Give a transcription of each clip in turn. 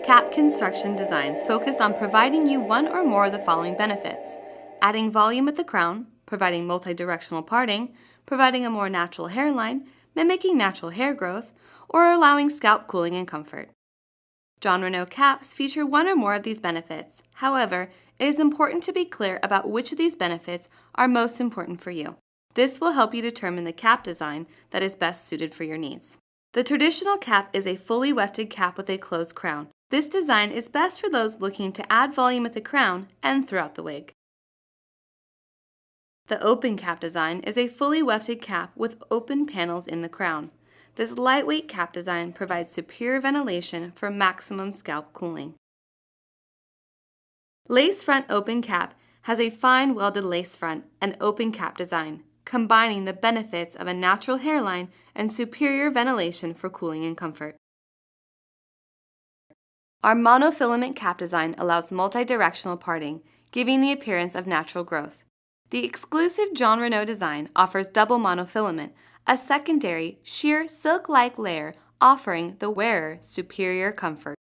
Cap construction designs focus on providing you one or more of the following benefits: adding volume at the crown, providing multi-directional parting, providing a more natural hairline, mimicking natural hair growth, or allowing scalp cooling and comfort. Jon Renau caps feature one or more of these benefits. However, it is important to be clear about which of these benefits are most important for you. This will help you determine the cap design that is best suited for your needs. The traditional cap is a fully wefted cap with a closed crown. This design is best for those looking to add volume at the crown and throughout the wig. The open cap design is a fully wefted cap with open panels in the crown. This lightweight cap design provides superior ventilation for maximum scalp cooling. Lace front open cap has a fine welded lace front and open cap design, combining the benefits of a natural hairline and superior ventilation for cooling and comfort. Our monofilament cap design allows multi-directional parting, giving the appearance of natural growth. The exclusive Jon Renau design offers double monofilament, a secondary, sheer silk-like layer offering the wearer superior comfort.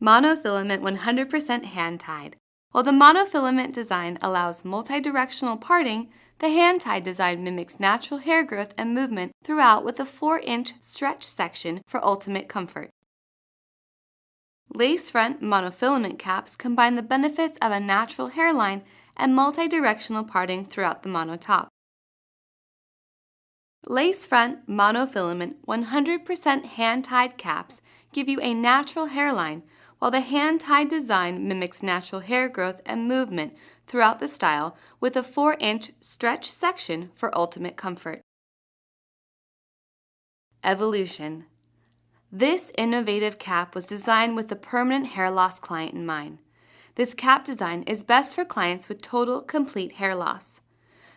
Monofilament 100% hand-tied. While the monofilament design allows multi-directional parting, the hand-tied design mimics natural hair growth and movement throughout with a 4-inch stretch section for ultimate comfort. Lace front monofilament caps combine the benefits of a natural hairline and multi-directional parting throughout the mono top. Lace front monofilament 100% hand-tied caps give you a natural hairline, while the hand-tied design mimics natural hair growth and movement throughout the style with a 4-inch stretch section for ultimate comfort. Evolution. This innovative cap was designed with the permanent hair loss client in mind. This cap design is best for clients with total, complete hair loss.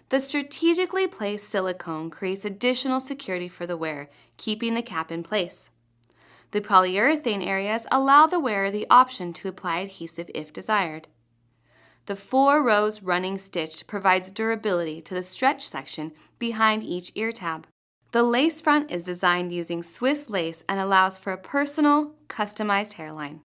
The strategically placed silicone creates additional security for the wearer, keeping the cap in place. The polyurethane areas allow the wearer the option to apply adhesive if desired. The 4 rows running stitch provides durability to the stretch section behind each ear tab. The lace front is designed using Swiss lace and allows for a personal, customized hairline.